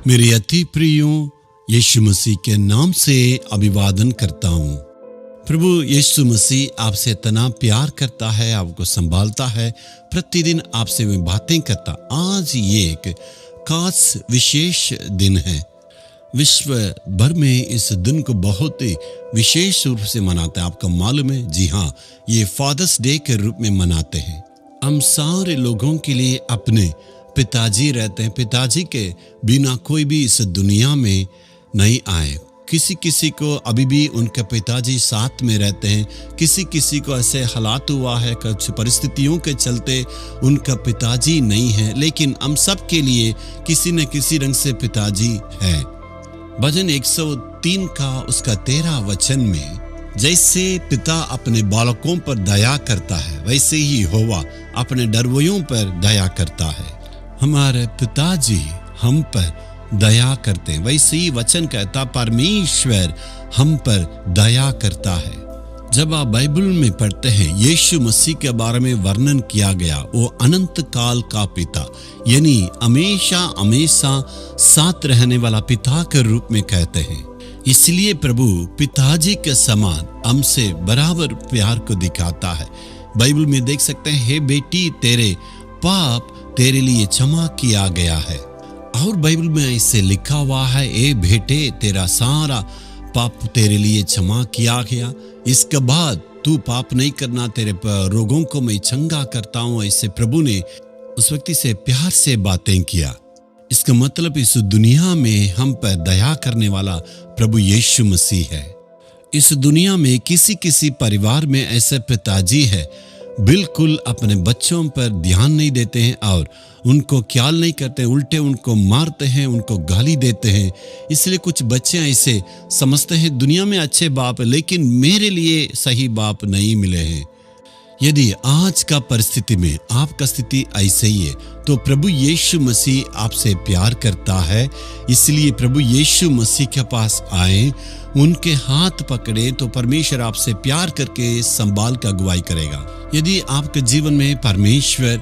मेरे अति प्रियों, यीशु मसीह के नाम से अभिवादन करता हूँ। प्रभु यीशु मसीह आपसे इतना प्यार करता है, आपको संभालता है, प्रतिदिन आपसे वो बातें करता। आज ये एक खास विशेष दिन है। विश्व भर में इस दिन को बहुत ही विशेष रूप से मनाते हैं। आपको मालूम है? जी हाँ, ये फादर्स डे के रूप में मनाते हैं। हम सारे लोगों के लिए अपने पिताजी रहते हैं। पिताजी के बिना कोई भी इस दुनिया में नहीं आए। किसी किसी को अभी भी उनके पिताजी साथ में रहते हैं, किसी किसी को ऐसे हालात हुआ है, कुछ परिस्थितियों के चलते उनका पिताजी नहीं है, लेकिन हम सब के लिए किसी न किसी रंग से पिताजी है। भजन 103 का उसका 13 वचन में, जैसे पिता अपने बालकों पर दया करता है, वैसे ही यहोवा अपने डरवों पर दया करता है। हमारे पिताजी हम पर दया करते हैं, वैसे ही वचन कहता परमेश्वर हम पर दया करता है। जब आप बाइबल में पढ़ते हैं, यीशु मसीह के बारे में वर्णन किया गया, वो अनंत काल का पिता, यानी हमेशा हमेशा साथ रहने वाला पिता के रूप में कहते हैं। इसलिए प्रभु पिताजी के समान हमसे बराबर प्यार को दिखाता है। बाइबल में देख सकते हैं, हे बेटी तेरे पाप तेरे लिए क्षमा किया गया है। और बाइबल में ऐसे लिखा हुआ है, ए बेटे तेरा सारा पाप तेरे लिए क्षमा किया गया, इसके बाद तू पाप नहीं करना, तेरे रोगों को मैं चंगा करता हूँ। ऐसे प्रभु ने उस व्यक्ति से प्यार से बातें किया। इसका मतलब इस दुनिया में हम पर दया करने वाला प्रभु यीशु मसीह है। इस दुनिया में किसी किसी परिवार में ऐसे पिताजी है, बिल्कुल अपने बच्चों पर ध्यान नहीं देते हैं और उनको ख्याल नहीं करते, उल्टे उनको मारते हैं, उनको गाली देते हैं। इसलिए कुछ बच्चे ऐसे समझते हैं दुनिया में अच्छे बाप है, लेकिन मेरे लिए सही बाप नहीं मिले हैं। यदि आज का परिस्थिति में आपका स्थिति ऐसे ही है, तो प्रभु यीशु मसीह आपसे प्यार करता है। इसलिए प्रभु यीशु मसीह के पास आए, उनके हाथ पकड़े, तो परमेश्वर आपसे प्यार करके संभाल कर अगुवाई करेगा। यदि आपके जीवन में परमेश्वर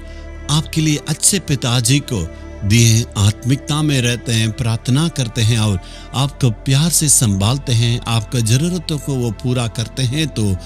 आपके लिए अच्छे पिताजी को दिए, आत्मिकता में रहते हैं, प्रार्थना करते हैं और आपको प्यार से संभालते हैं, आपका जरूरतों को वो पूरा करते हैं, तो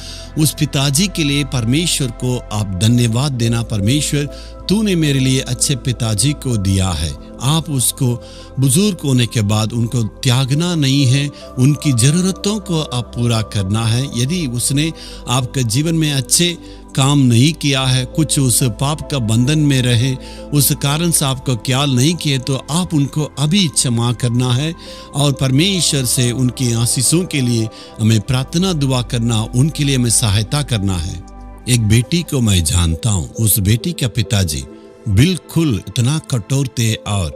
उस पिताजी के लिए परमेश्वर को आप धन्यवाद देना। परमेश्वर तूने मेरे लिए अच्छे पिताजी को दिया है। आप उसको बुजुर्ग होने के बाद उनको त्यागना नहीं है, उनकी जरूरतों को आप पूरा करना है। यदि उसने आपके जीवन में अच्छे काम नहीं किया है, कुछ उस पाप का बंधन में रहे, उस कारण से आपको ख्याल नहीं किए, तो आप उनको अभी क्षमा करना है और परमेश्वर से उनकी आशीषों के लिए हमें प्रार्थना दुआ करना, उनके लिए हमें सहायता करना है। एक बेटी को मैं जानता हूँ, उस बेटी का पिताजी बिल्कुल इतना कठोर थे और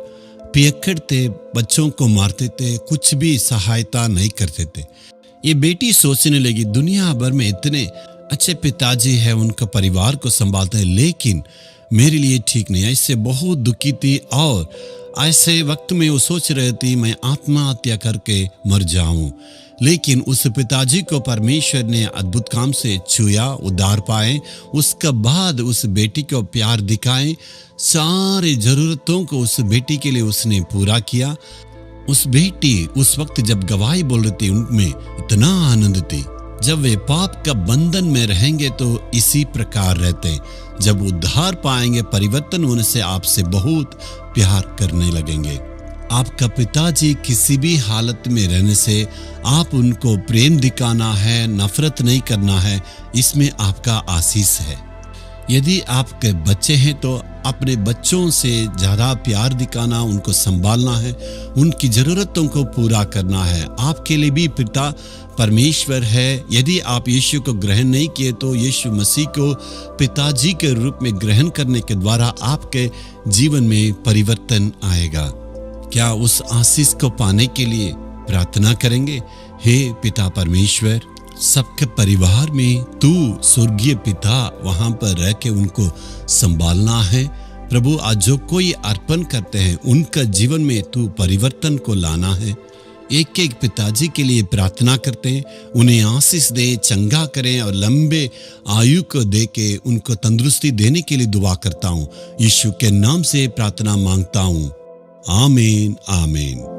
पियक्कड़ थे, बच्चों को मारते थे, कुछ भी सहायता नहीं करते थे। ये बेटी सोचने लगी दुनिया भर में इतने अच्छे पिताजी है, उनका परिवार को संभालते हैं, लेकिन मेरे लिए ठीक नहीं है। इससे बहुत दुखी थी और ऐसे वक्त में वो सोच रही थी मैं आत्महत्या करके मर जाऊं। लेकिन उस पिताजी को परमेश्वर ने अद्भुत काम से छुआ, उद्धार पाए। उसके बाद उस बेटी को प्यार दिखाए, सारे जरूरतों को उस बेटी के लिए उसने पूरा किया। उस बेटी उस वक्त जब गवाही बोल रही थी, उनमें इतना आनंद थी। जब वे पाप का बंधन में रहेंगे तो इसी प्रकार रहते हैं। जब उद्धार पाएंगे, परिवर्तन होने से आपसे बहुत प्यार करने लगेंगे। आपका पिताजी किसी भी हालत में रहने से आप उनको प्रेम दिखाना है, नफरत नहीं करना है, इसमें आपका आशीष है। यदि आपके बच्चे हैं तो अपने बच्चों से ज़्यादा प्यार दिखाना, उनको संभालना है, उनकी ज़रूरतों को पूरा करना है। आपके लिए भी पिता परमेश्वर है। यदि आप यीशु को ग्रहण नहीं किए तो यीशु मसीह को पिताजी के रूप में ग्रहण करने के द्वारा आपके जीवन में परिवर्तन आएगा। क्या उस आशीष को पाने के लिए प्रार्थना करेंगे? हे पिता परमेश्वर, सबके परिवार में तू स्वर्गीय पिता वहां पर रह के उनको संभालना है। प्रभु आज जो कोई अर्पण करते हैं उनका जीवन में तू परिवर्तन को लाना है। एक एक पिताजी के लिए प्रार्थना करते हैं, उन्हें आशीष दे, चंगा करें और लंबे आयु को दे के उनको तंदुरुस्ती देने के लिए दुआ करता हूँ। यीशु के नाम से प्रार्थना मांगता हूँ, आमीन आमीन।